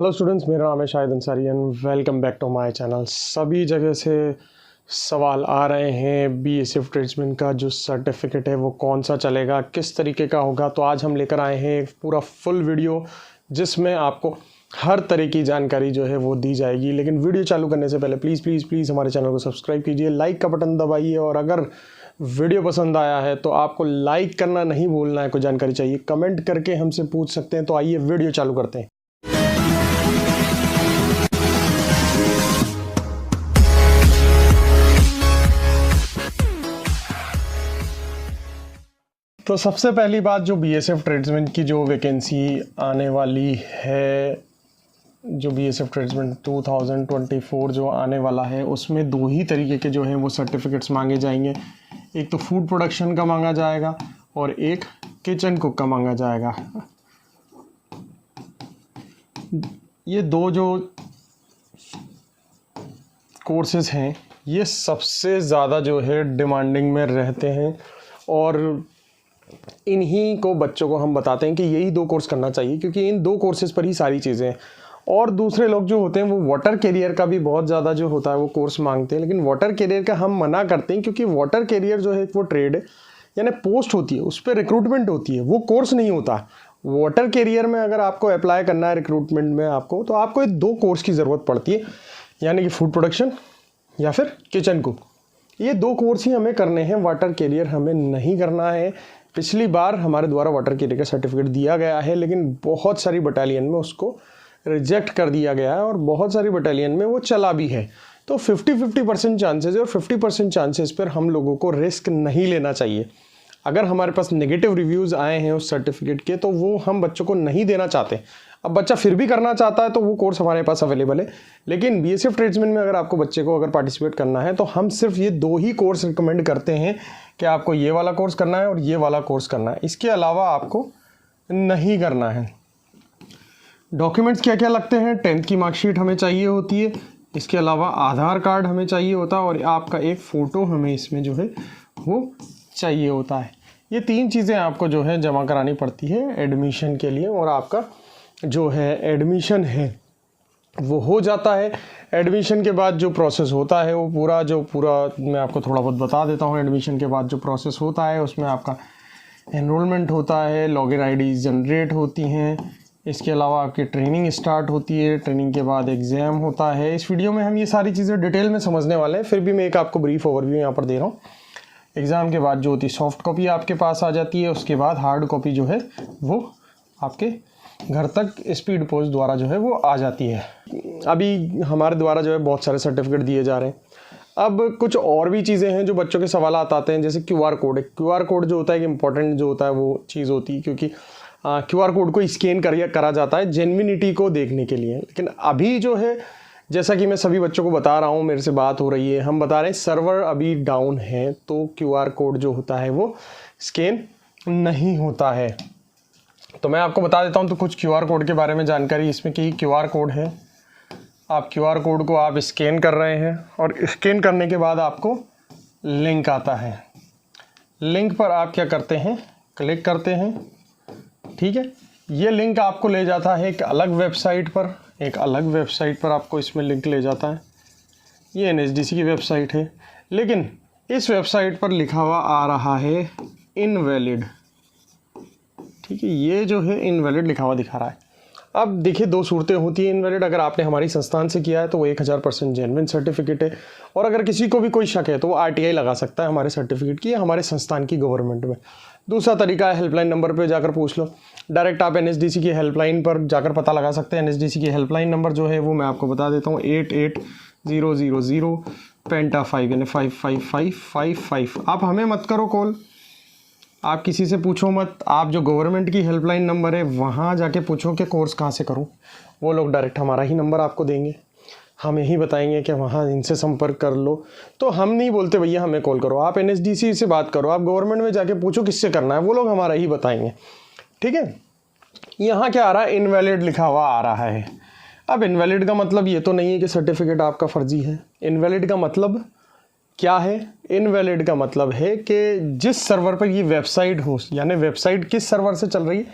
Hello students, मेरा नाम है Shahid Ansari and welcome back to my channel. सभी जगह से सवाल आ रहे हैं बीएसएफ ट्रेड्समैन का जो सर्टिफिकेट है वो कौन सा चलेगा, किस तरीके का होगा। तो आज हम लेकर आए हैं एक पूरा फुल वीडियो जिसमें आपको हर तरह की जानकारी जो है वो दी जाएगी। लेकिन वीडियो चालू करने से पहले प्लीज़ प्लीज़ प्लीज़ हमारे चैनल को सब्सक्राइब कीजिए, लाइक का बटन दबाइए और अगर वीडियो पसंद आया है तो आपको लाइक करना नहीं भूलना है। कोई जानकारी चाहिए कमेंट करके हमसे पूछ सकते हैं। तो आइए वीडियो चालू करते हैं। तो सबसे पहली बात, जो बीएसएफ ट्रेड्समैन की जो वैकेंसी आने वाली है, जो बीएसएफ ट्रेड्समैन 2024 जो आने वाला है, उसमें दो ही तरीके के जो हैं वो सर्टिफिकेट्स मांगे जाएंगे। एक तो फूड प्रोडक्शन का मांगा जाएगा और एक किचन कुक का मांगा जाएगा। ये दो जो कोर्सेज हैं ये सबसे ज़्यादा जो है डिमांडिंग में रहते हैं और इन्हीं को बच्चों को हम बताते हैं कि यही दो कोर्स करना चाहिए, क्योंकि इन दो कोर्सेज पर ही सारी चीज़ें हैं। और दूसरे लोग जो होते हैं वो वाटर कैरियर का भी बहुत ज़्यादा जो होता है वो कोर्स मांगते हैं, लेकिन वाटर कैरियर का हम मना करते हैं क्योंकि वाटर कैरियर जो है वो ट्रेड है, यानी पोस्ट होती है, उस पर रिक्रूटमेंट होती है, वो कोर्स नहीं होता। वाटर कैरियर में अगर आपको अप्लाई करना है रिक्रूटमेंट में आपको, तो आपको ये दो कोर्स की ज़रूरत पड़ती है, यानी कि फूड प्रोडक्शन या फिर किचन कुक। ये दो कोर्स ही हमें करने हैं, वाटर कैरियर हमें नहीं करना है। पिछली बार हमारे द्वारा वाटर कैरियर का सर्टिफिकेट दिया गया है, लेकिन बहुत सारी बटालियन में उसको रिजेक्ट कर दिया गया है और बहुत सारी बटालियन में वो चला भी है। तो 50-50% चांसेस है और 50% चांसेस पर हम लोगों को रिस्क नहीं लेना चाहिए। अगर हमारे पास नेगेटिव रिव्यूज़ आए हैं उस सर्टिफिकेट के, तो वो हम बच्चों को नहीं देना चाहते। अब बच्चा फिर भी करना चाहता है तो वो कोर्स हमारे पास अवेलेबल है, लेकिन बीएसएफ ट्रेड्समैन में अगर आपको बच्चे को अगर पार्टिसिपेट करना है तो हम सिर्फ ये दो ही कोर्स रिकमेंड करते हैं कि आपको ये वाला कोर्स करना है और ये वाला कोर्स करना है। इसके अलावा आपको नहीं करना है। डॉक्यूमेंट्स क्या क्या लगते हैं? 10th की मार्कशीट हमें चाहिए होती है, इसके अलावा आधार कार्ड हमें चाहिए होता है और आपका एक फ़ोटो हमें इसमें जो है वो चाहिए होता है। ये तीन चीज़ें आपको जो है जमा करानी पड़ती है एडमिशन के लिए, और आपका जो है एडमिशन है वो हो जाता है। एडमिशन के बाद जो प्रोसेस होता है वो पूरा मैं आपको थोड़ा बहुत बता देता हूँ। एडमिशन के बाद जो प्रोसेस होता है उसमें आपका एनरोलमेंट होता है, लॉगिन आईडीज़ जनरेट होती हैं, इसके अलावा आपकी ट्रेनिंग स्टार्ट होती है, ट्रेनिंग के बाद एग्ज़ाम होता है। इस वीडियो में हम ये सारी चीज़ें डिटेल में समझने वाले हैं, फिर भी मैं एक आपको ब्रीफ ओवरव्यू यहाँ पर दे रहा हूँ। एग्ज़ाम के बाद जो होती है सॉफ्ट कॉपी आपके पास आ जाती है, उसके बाद हार्ड कॉपी जो है वो आपके घर तक स्पीड पोस्ट द्वारा जो है वो आ जाती है। अभी हमारे द्वारा जो है बहुत सारे सर्टिफिकेट दिए जा रहे हैं। अब कुछ और भी चीज़ें हैं जो बच्चों के सवाल आते हैं, जैसे क्यूआर कोड है। क्यूआर कोड जो होता है कि इम्पोर्टेंट जो होता है वो चीज़ होती है, क्योंकि क्यूआर कोड को स्कैन करा जाता है जेन्युइनिटी को देखने के लिए। लेकिन अभी जो है, जैसा कि मैं सभी बच्चों को बता रहा हूँ, मेरे से बात हो रही है, हम बता रहे हैं सर्वर अभी डाउन है, तो क्यूआर कोड जो होता है वो स्कैन नहीं होता है। तो मैं आपको बता देता हूं तो कुछ क्यूआर कोड के बारे में जानकारी इसमें कि क्यूआर कोड है। आप क्यूआर कोड को आप स्कैन कर रहे हैं और स्कैन करने के बाद आपको लिंक आता है। लिंक पर आप क्या करते हैं, क्लिक करते हैं, ठीक है। ये लिंक आपको ले जाता है एक अलग वेबसाइट पर, आपको इसमें लिंक ले जाता है। ये एनएसडीसी की वेबसाइट है, लेकिन इस वेबसाइट पर लिखा हुआ आ रहा है इनवैलिड, ठीक है। ये जो है इनवैलिड लिखा हुआ दिखा रहा है। अब देखिए, दो सूरतें होती हैं इनवैलिड। अगर आपने हमारी संस्थान से किया है तो वो 1000% जेन्युइन सर्टिफिकेट है, और अगर किसी को भी कोई शक है तो वो आरटीआई लगा सकता है हमारे सर्टिफिकेट की या हमारे संस्थान की गवर्नमेंट में। दूसरा तरीका है, हेल्पलाइन नंबर पर जाकर पूछ लो। डायरेक्ट आप एनएसडीसी की हेल्पलाइन पर जाकर पता लगा सकते हैं। एनएसडीसी की हेल्पलाइन नंबर जो है वो मैं आपको बता देता हूँ, 880000 पेंटा 5 यानी 55555। आप हमें मत करो कॉल, आप किसी से पूछो मत। आप जो गवर्नमेंट की हेल्पलाइन नंबर है वहाँ जाके पूछो कि कोर्स कहाँ से करूँ। वो लोग डायरेक्ट हमारा ही नंबर आपको देंगे, हमें ही बताएंगे कि वहाँ इनसे संपर्क कर लो। तो हम नहीं बोलते भैया हमें कॉल करो, आप एनएसडीसी से बात करो, आप गवर्नमेंट में जाके पूछो किससे करना है, वो लोग हमारा ही बताएंगे, ठीक है। यहाँ क्या आ रहा है, इनवैलिड लिखा हुआ आ रहा है। अब इनवैलिड का मतलब ये तो नहीं है कि सर्टिफिकेट आपका फर्जी है। इनवैलिड का मतलब क्या है? इनवैलिड का मतलब है कि जिस सर्वर पर ये वेबसाइट हो, यानी वेबसाइट किस सर्वर से चल रही है,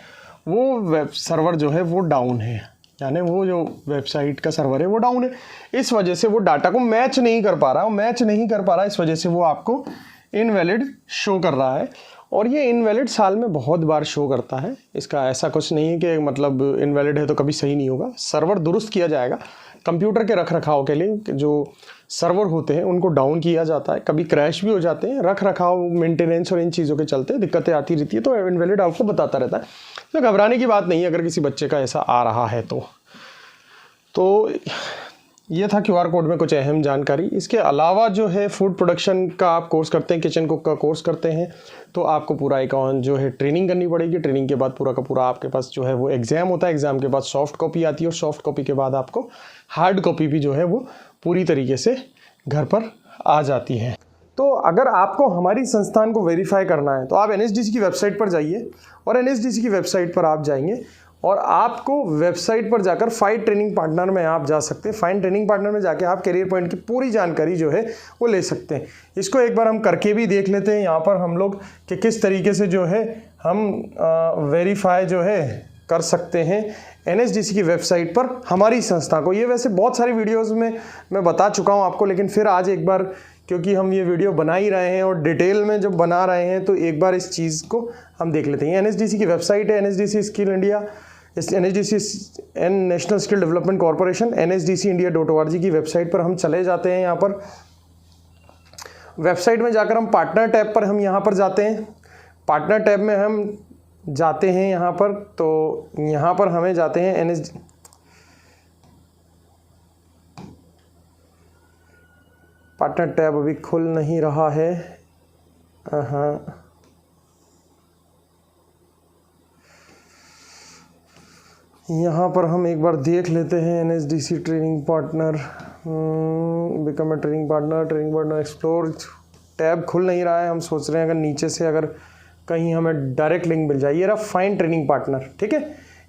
वो वेब सर्वर जो है वो डाउन है, यानी वो जो वेबसाइट का सर्वर है वो डाउन है, इस वजह से वो डाटा को मैच नहीं कर पा रहा, इस वजह से वो आपको इनवैलिड शो कर रहा है। और ये इनवैलिड साल में बहुत बार शो करता है, इसका ऐसा कुछ नहीं है कि मतलब इनवैलिड है तो कभी सही नहीं होगा। सर्वर दुरुस्त किया जाएगा, कंप्यूटर के रख रखाव के लिए जो सर्वर होते हैं उनको डाउन किया जाता है, कभी क्रैश भी हो जाते हैं, रख रखाव मेंटेनेंस और इन चीज़ों के चलते दिक्कतें आती रहती है, तो इनवैलिड आपको बताता रहता है। तो घबराने की बात नहीं है अगर किसी बच्चे का ऐसा आ रहा है तो ये था QR कोड में कुछ अहम जानकारी। इसके अलावा जो है फूड प्रोडक्शन का आप कोर्स करते हैं, किचन कुक का कोर्स करते हैं, तो आपको पूरा एक जो है ट्रेनिंग करनी पड़ेगी। ट्रेनिंग के बाद पूरा का पूरा आपके पास जो है वो एग्ज़ाम होता है, एग्ज़ाम के बाद सॉफ्ट कॉपी आती है और सॉफ्ट कॉपी के बाद आपको हार्ड कॉपी भी जो है वो पूरी तरीके से घर पर आ जाती है। तो अगर आपको हमारी संस्थान को वेरीफाई करना है तो आप NSDC की वेबसाइट पर जाइए और NSDC की वेबसाइट पर आप जाएंगे और आपको वेबसाइट पर जाकर फाइंड ट्रेनिंग पार्टनर में आप जा सकते हैं। फाइंड ट्रेनिंग पार्टनर में जाके आप करियर पॉइंट की पूरी जानकारी जो है वो ले सकते हैं। इसको एक बार हम करके भी देख लेते हैं यहाँ पर हम लोग कि किस तरीके से जो है हम वेरीफाई जो है कर सकते हैं NSDC की वेबसाइट पर हमारी संस्था को। ये वैसे बहुत सारी वीडियोस में मैं बता चुका हूँ आपको, लेकिन फिर आज एक बार क्योंकि हम ये वीडियो बना ही रहे हैं और डिटेल में जब बना रहे हैं तो एक बार इस चीज़ को हम देख लेते हैं। NSDC की वेबसाइट है NSDC skill India, NSDC national skill development corporation, NSDCindia.org की वेबसाइट पर हम चले जाते हैं। यहाँ पर वेबसाइट में जाकर हम पार्टनर टैब पर हम यहाँ पर जाते हैं। पार्टनर टैब में हम जाते हैं यहाँ पर, तो यहाँ पर हमें जाते हैं पार्टनर टैब अभी खुल नहीं रहा है। हाँ, यहाँ पर हम एक बार देख लेते हैं NSDC training partner, become a training partner explore. Tab खुल नहीं रहा है, हम सोच रहे हैं अगर नीचे से अगर कहीं हमें डायरेक्ट लिंक मिल जाए। ये रहा फाइंड ट्रेनिंग पार्टनर, ठीक है,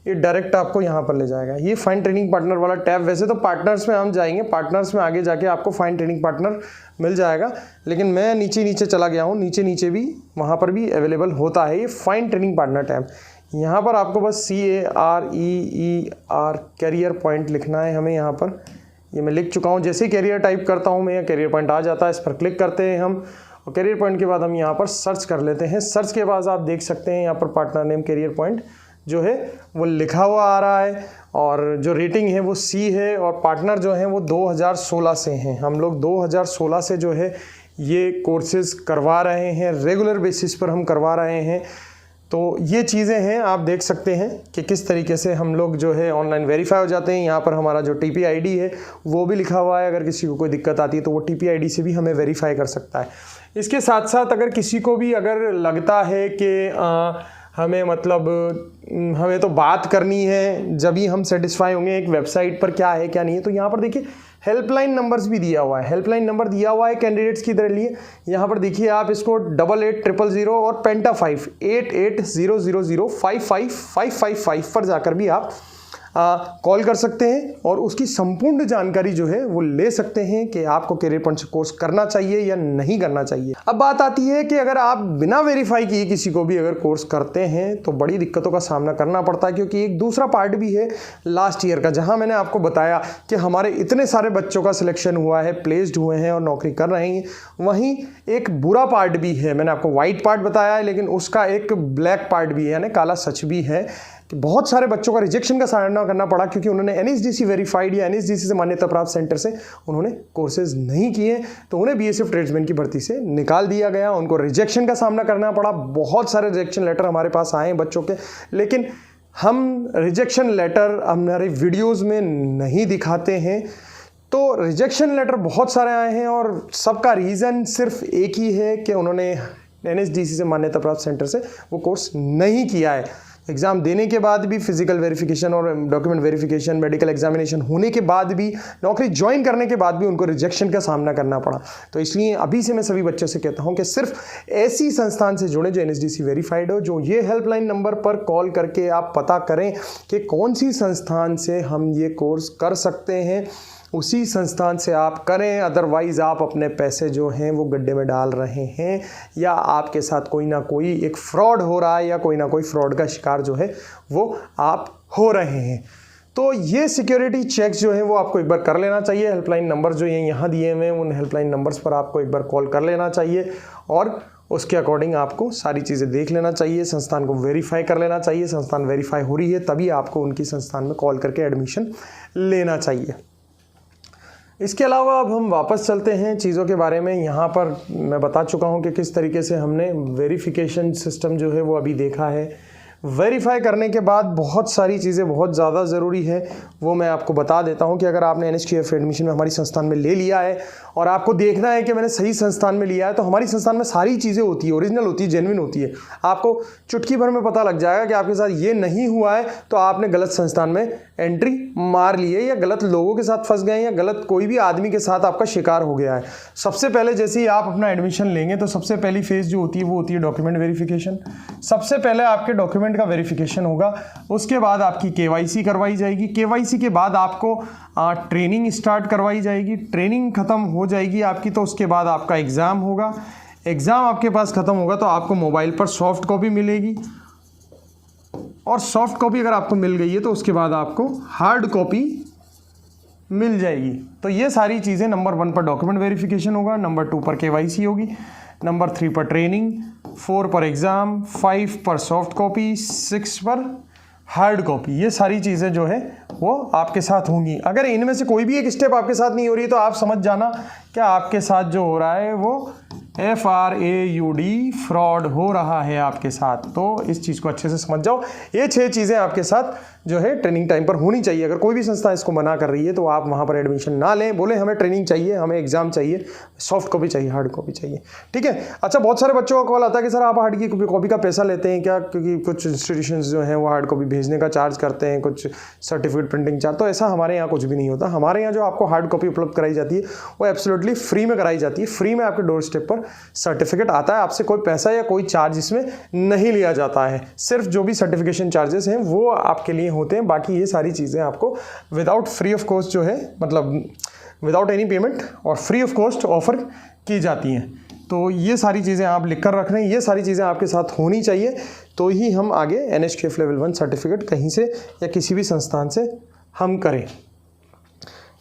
ये डायरेक्ट आपको यहाँ पर ले जाएगा। ये फाइंड ट्रेनिंग पार्टनर वाला टैब, वैसे तो पार्टनर्स में हम जाएंगे, पार्टनर्स में आगे जाके आपको फाइंड ट्रेनिंग पार्टनर मिल जाएगा, लेकिन मैं नीचे चला गया हूँ, नीचे भी वहाँ पर भी अवेलेबल होता है ये फाइंड ट्रेनिंग पार्टनर टैब। यहाँ पर आपको बस CAREER कैरियर पॉइंट लिखना है हमें यहाँ पर। ये मैं लिख चुका हूँ, जैसे ही कैरियर टाइप करता हूँ मैं, कैरियर पॉइंट आ जाता है, इस पर क्लिक करते हैं हम और कैरियर पॉइंट के बाद हम यहाँ पर सर्च कर लेते हैं। सर्च के बाद आप देख सकते हैं यहाँ पर पार्टनर नेम कैरियर पॉइंट जो है वो लिखा हुआ आ रहा है और जो रेटिंग है वो C है और पार्टनर जो हैं वो 2016 से हैं। हम लोग 2016 से जो है ये कोर्सेज़ करवा रहे हैं, रेगुलर बेसिस पर हम करवा रहे हैं। तो ये चीज़ें हैं, आप देख सकते हैं कि किस तरीके से हम लोग जो है ऑनलाइन वेरीफाई हो जाते हैं। यहाँ पर हमारा जो TP ID है वो भी लिखा हुआ है, अगर किसी को कोई दिक्कत आती है तो वो TP ID से भी हमें वेरीफाई कर सकता है। इसके साथ साथ अगर किसी को भी अगर लगता है कि हमें मतलब हमें तो बात करनी है, जब ही हम सेटिस्फाई होंगे एक वेबसाइट पर क्या है क्या नहीं है, तो यहाँ पर देखिए हेल्पलाइन नंबर्स भी दिया हुआ है। हेल्पलाइन नंबर दिया हुआ है कैंडिडेट्स की तरह लिए। यहाँ पर देखिए आप इसको 8800 और पेंटा 5 8800055555 पर जाकर भी आप कॉल कर सकते हैं और उसकी संपूर्ण जानकारी जो है वो ले सकते हैं कि आपको कैरियर पॉइंट से कोर्स करना चाहिए या नहीं करना चाहिए। अब बात आती है कि अगर आप बिना वेरीफाई किए किसी को भी अगर कोर्स करते हैं तो बड़ी दिक्कतों का सामना करना पड़ता है, क्योंकि एक दूसरा पार्ट भी है लास्ट ईयर का, जहां मैंने आपको बताया कि हमारे इतने सारे बच्चों का सिलेक्शन हुआ है, प्लेस्ड हुए हैं और नौकरी कर रहे हैं। वहीं एक बुरा पार्ट भी है, मैंने आपको वाइट पार्ट बताया है, लेकिन उसका एक ब्लैक पार्ट भी है, यानी काला सच भी है कि बहुत सारे बच्चों का रिजेक्शन का सामना करना पड़ा क्योंकि उन्होंने NSDC वेरीफाइड या NSDC से मान्यता प्राप्त सेंटर से उन्होंने कोर्सेज नहीं किए, तो उन्हें BSF ट्रेड्समैन की भर्ती से निकाल दिया गया, उनको रिजेक्शन का सामना करना पड़ा। बहुत सारे रिजेक्शन लेटर हमारे पास आए हैं बच्चों के, लेकिन हम रिजेक्शन लेटर हमारे वीडियोज़ में नहीं दिखाते हैं। तो रिजेक्शन लेटर बहुत सारे आए हैं और सबका रीज़न सिर्फ एक ही है कि उन्होंने NSDC से मान्यता प्राप्त सेंटर से वो कोर्स नहीं किया है। एग्ज़ाम देने के बाद भी, फिजिकल वेरिफिकेशन और डॉक्यूमेंट वेरिफिकेशन, मेडिकल एग्जामिनेशन होने के बाद भी, नौकरी ज्वाइन करने के बाद भी उनको रिजेक्शन का सामना करना पड़ा। तो इसलिए अभी से मैं सभी बच्चों से कहता हूं कि सिर्फ ऐसी संस्थान से जुड़े जो NSDC वेरीफाइड हो, जो ये हेल्पलाइन नंबर पर कॉल करके आप पता करें कि कौन सी संस्थान से हम ये कोर्स कर सकते हैं, उसी संस्थान से आप करें। अदरवाइज़ आप अपने पैसे जो हैं वो गड्ढे में डाल रहे हैं या आपके साथ कोई ना कोई एक फ्रॉड हो रहा है या कोई ना कोई फ्रॉड का शिकार जो है वो आप हो रहे हैं। तो ये सिक्योरिटी चेक्स जो हैं वो आपको एक बार कर लेना चाहिए। हेल्पलाइन नंबर जो ये यहाँ दिए हुए हैं उन हेल्पलाइन नंबर्स पर आपको एक बार कॉल कर लेना चाहिए और उसके अकॉर्डिंग आपको सारी चीज़ें देख लेना चाहिए, संस्थान को वेरीफाई कर लेना चाहिए। संस्थान वेरीफाई हो रही है तभी आपको उनकी संस्थान में कॉल करके एडमिशन लेना चाहिए। इसके अलावा अब हम वापस चलते हैं चीज़ों के बारे में। यहाँ पर मैं बता चुका हूँ कि किस तरीके से हमने वेरिफिकेशन सिस्टम जो है वो अभी देखा है। वेरीफाई करने के बाद बहुत सारी चीज़ें बहुत ज़्यादा ज़रूरी है, वो मैं आपको बता देता हूँ कि अगर आपने NSQF एडमिशन में हमारी संस्थान में ले लिया है और आपको देखना है कि मैंने सही संस्थान में लिया है, तो हमारी संस्थान में सारी चीज़ें होती है, ओरिजिनल होती है, जेन्युइन होती है। आपको चुटकी भर में पता लग जाएगा कि आपके साथ ये नहीं हुआ है तो आपने गलत संस्थान में एंट्री मार ली है या गलत लोगों के साथ फंस गए या गलत कोई भी आदमी के साथ आपका शिकार हो गया है। सबसे पहले जैसे ही आप अपना एडमिशन लेंगे तो सबसे पहली फेज़ जो होती है वो होती है डॉक्यूमेंट वेरिफिकेशन। सबसे पहले आपके डॉक्यूमेंट का वेरिफिकेशन होगा, उसके बाद आपकी KYC करवाई जाएगी। KYC के बाद आपको ट्रेनिंग स्टार्ट करवाई जाएगी। ट्रेनिंग ख़त्म हो जाएगी आपकी तो उसके बाद आपका एग्ज़ाम होगा। एग्ज़ाम आपके पास ख़त्म होगा तो आपको मोबाइल पर सॉफ्ट कॉपी मिलेगी और सॉफ्ट कॉपी अगर आपको मिल गई है तो उसके बाद आपको हार्ड कॉपी मिल जाएगी। तो ये सारी चीज़ें नंबर 1 पर डॉक्यूमेंट वेरिफिकेशन होगा, नंबर 2 पर KYC होगी, नंबर 3 पर ट्रेनिंग, 4 पर एग्ज़ाम, 5 पर सॉफ्ट कॉपी, 6 पर हार्ड कॉपी। ये सारी चीज़ें जो है वो आपके साथ होंगी। अगर इनमें से कोई भी एक स्टेप आपके साथ नहीं हो रही है तो आप समझ जाना कि आपके साथ जो हो रहा है वो FRAUD फ्रॉड हो रहा है आपके साथ। तो इस चीज़ को अच्छे से समझ जाओ। ये 6 चीज़ें आपके साथ जो है ट्रेनिंग टाइम पर होनी चाहिए। अगर कोई भी संस्था इसको मना कर रही है तो आप वहाँ पर एडमिशन ना लें, बोले हमें ट्रेनिंग चाहिए, हमें एग्जाम चाहिए, सॉफ्ट कॉपी चाहिए, हार्ड कॉपी चाहिए। ठीक है। अच्छा, बहुत सारे बच्चों का कॉल आता है कि सर आप हार्ड की कॉपी का पैसा लेते हैं क्या? क्योंकि कुछ इंस्टीट्यूशंस जो हैं वो हार्ड कॉपी भेजने का चार्ज करते हैं, कुछ सर्टिफिकेट प्रिंटिंग चार्ज। तो ऐसा हमारे यहाँ कुछ भी नहीं होता। हमारे यहाँ जो आपको हार्ड कॉपी उपलब्ध कराई जाती है वो एब्सोल्युटली फ्री में कराई जाती है। फ्री में आपके डोर स्टेप पर सर्टिफिकेट आता है, आपसे कोई पैसा या कोई चार्ज इसमें नहीं लिया जाता है। सिर्फ जो भी सर्टिफिकेशन चार्जेस हैं वो आपके लिए होते हैं, बाकी ये सारी चीज़ें आपको विदाउट फ्री ऑफ कॉस्ट जो है, मतलब विदाउट एनी पेमेंट और फ्री ऑफ कॉस्ट ऑफर की जाती हैं। तो ये सारी चीज़ें आप लिख कर रख रहे हैं, ये सारी चीज़ें आपके साथ होनी चाहिए तो ही हम आगे NSQF लेवल 1 सर्टिफिकेट कहीं से या किसी भी संस्थान से हम करें।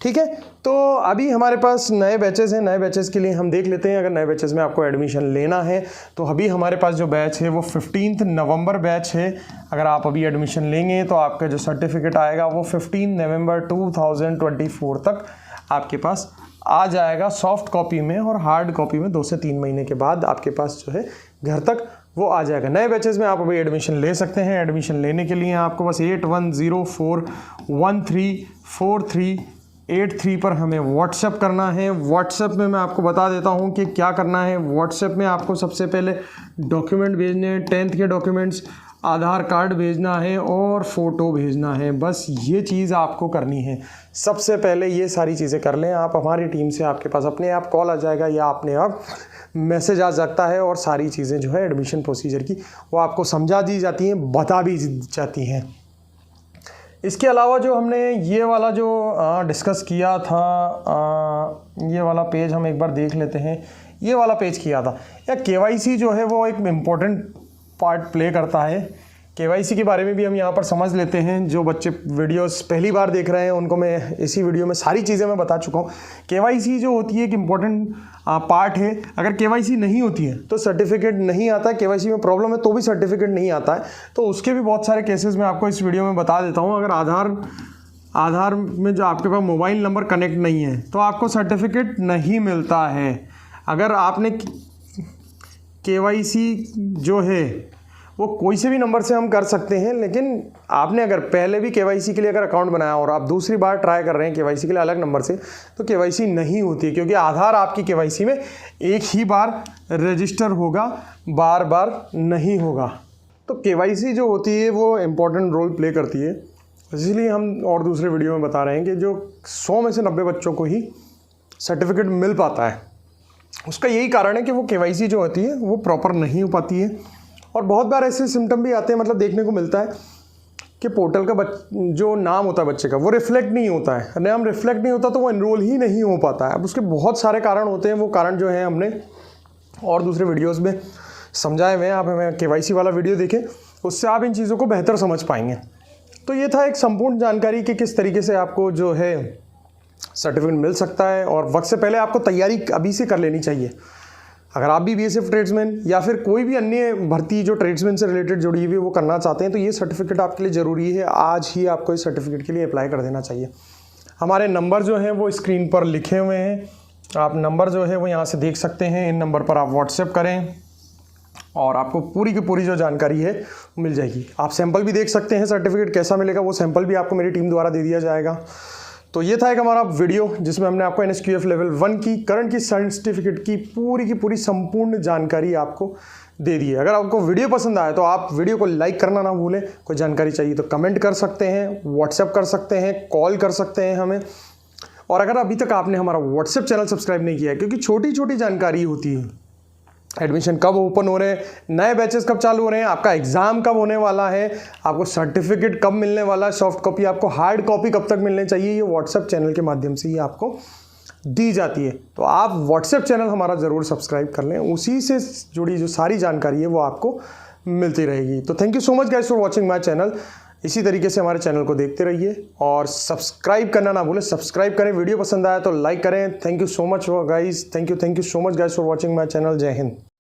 ठीक है। तो अभी हमारे पास नए बैचेस हैं, नए बैचेस के लिए हम देख लेते हैं। अगर नए बैचेस में आपको एडमिशन लेना है तो अभी हमारे पास जो बैच है वो 15 नवंबर बैच है। अगर आप अभी एडमिशन लेंगे तो आपका जो सर्टिफिकेट आएगा वो 15 नवंबर 2024 तक आपके पास आ जाएगा सॉफ्ट कॉपी में, और हार्ड कॉपी में 2 से 3 महीने के बाद आपके पास जो है घर तक वो आ जाएगा। नए बैचेस में आप अभी एडमिशन ले सकते हैं। एडमिशन लेने के लिए आपको बस 8104134383 पर हमें व्हाट्सएप करना है। व्हाट्सएप में मैं आपको बता देता हूँ कि क्या करना है। व्हाट्सएप में आपको सबसे पहले डॉक्यूमेंट भेजने हैं, 10th के डॉक्यूमेंट्स, आधार कार्ड भेजना है और फ़ोटो भेजना है। बस ये चीज़ आपको करनी है। सबसे पहले ये सारी चीज़ें कर लें आप। हमारी टीम से आपके पास अपने आप कॉल आ जाएगा या अपने आप मैसेज आ सकता है और सारी चीज़ें जो है एडमिशन प्रोसीजर की वो आपको समझा दी जाती हैं, बता भी जाती हैं। इसके अलावा जो हमने ये वाला जो डिस्कस किया था, ये वाला पेज हम एक बार देख लेते हैं। ये वाला पेज किया था या KYC जो है वो एक इम्पोर्टेंट पार्ट प्ले करता है। KYC के बारे में भी हम यहाँ पर समझ लेते हैं। जो बच्चे वीडियोस पहली बार देख रहे हैं उनको मैं इसी वीडियो में सारी चीज़ें मैं बता चुका हूँ। KYC जो होती है एक इम्पॉर्टेंट पार्ट है। अगर KYC नहीं होती है तो सर्टिफिकेट नहीं आता है। KYC में प्रॉब्लम है तो भी सर्टिफिकेट नहीं आता है। तो उसके भी बहुत सारे केसेस मैं आपको इस वीडियो में बता देता हूँ। अगर आधार में जो आपके पास मोबाइल नंबर कनेक्ट नहीं है तो आपको सर्टिफिकेट नहीं मिलता है। अगर आपने KYC जो है वो कोई से भी नंबर से हम कर सकते हैं, लेकिन आपने अगर पहले भी KYC के लिए अगर अकाउंट बनाया और आप दूसरी बार ट्राई कर रहे हैं KYC के लिए अलग नंबर से, तो KYC नहीं होती है, क्योंकि आधार आपकी KYC में एक ही बार रजिस्टर होगा, बार बार नहीं होगा। तो KYC जो होती है वो इम्पोर्टेंट रोल प्ले करती है। इसलिए हम और दूसरे वीडियो में बता रहे हैं कि जो 100 में से 90 बच्चों को ही सर्टिफिकेट मिल पाता है, उसका यही कारण है कि वो KYC जो होती है वो प्रॉपर नहीं हो पाती है। और बहुत बार ऐसे सिम्टम भी आते हैं, मतलब देखने को मिलता है कि पोर्टल का जो नाम होता है बच्चे का वो रिफ्लेक्ट नहीं होता है। नाम रिफ्लेक्ट नहीं होता तो वो एनरोल ही नहीं हो पाता है। अब उसके बहुत सारे कारण होते हैं। वो कारण जो है हमने और दूसरे वीडियोस में समझाए हुए हैं। आप हमें KYC वाला वीडियो देखें, उससे आप इन चीज़ों को बेहतर समझ पाएंगे। तो ये था एक संपूर्ण जानकारी कि किस तरीके से आपको जो है सर्टिफिकेट मिल सकता है, और वक्त से पहले आपको तैयारी अभी से कर लेनी चाहिए। अगर आप भी बीएसएफ ट्रेड्समैन या फिर कोई भी अन्य भर्ती जो ट्रेड्समैन से रिलेटेड जुड़ी हुई वो करना चाहते हैं, तो ये सर्टिफिकेट आपके लिए ज़रूरी है। आज ही आपको इस सर्टिफिकेट के लिए अप्लाई कर देना चाहिए। हमारे नंबर जो हैं वो स्क्रीन पर लिखे हुए हैं, आप नंबर जो है वो यहाँ से देख सकते हैं। इन नंबर पर आप व्हाट्सएप करें और आपको पूरी की पूरी जो जानकारी है मिल जाएगी। आप सैंपल भी देख सकते हैं, सर्टिफिकेट कैसा मिलेगा वो सैंपल भी आपको मेरी टीम द्वारा दे दिया जाएगा। तो ये था एक हमारा वीडियो जिसमें हमने आपको NSQF लेवल 1 की करंट की सर्टिफिकेट की पूरी संपूर्ण जानकारी आपको दे दी है। अगर आपको वीडियो पसंद आए तो आप वीडियो को लाइक करना ना भूलें। कोई जानकारी चाहिए तो कमेंट कर सकते हैं, व्हाट्सएप कर सकते हैं, कॉल कर सकते हैं हमें। और अगर अभी तक आपने हमारा व्हाट्सएप चैनल सब्सक्राइब नहीं किया है, क्योंकि छोटी छोटी जानकारी होती है, एडमिशन कब ओपन हो रहे हैं, नए बैचेस कब चालू हो रहे हैं, आपका एग्ज़ाम कब होने वाला है, आपको सर्टिफिकेट कब मिलने वाला है, सॉफ्ट कॉपी आपको हार्ड कॉपी कब तक मिलने चाहिए, ये व्हाट्सएप चैनल के माध्यम से ही आपको दी जाती है। तो आप व्हाट्सएप चैनल हमारा ज़रूर सब्सक्राइब कर लें, उसी से जुड़ी जो सारी जानकारी है वो आपको मिलती रहेगी। तो thank you so much guys for watching my channel. इसी तरीके से हमारे चैनल को देखते रहिए और सब्सक्राइब करना ना भूलें। सब्सक्राइब करें, वीडियो पसंद आया तो लाइक करें। Thank you so much guys, thank you so much guys for watching my channel. जय हिंद।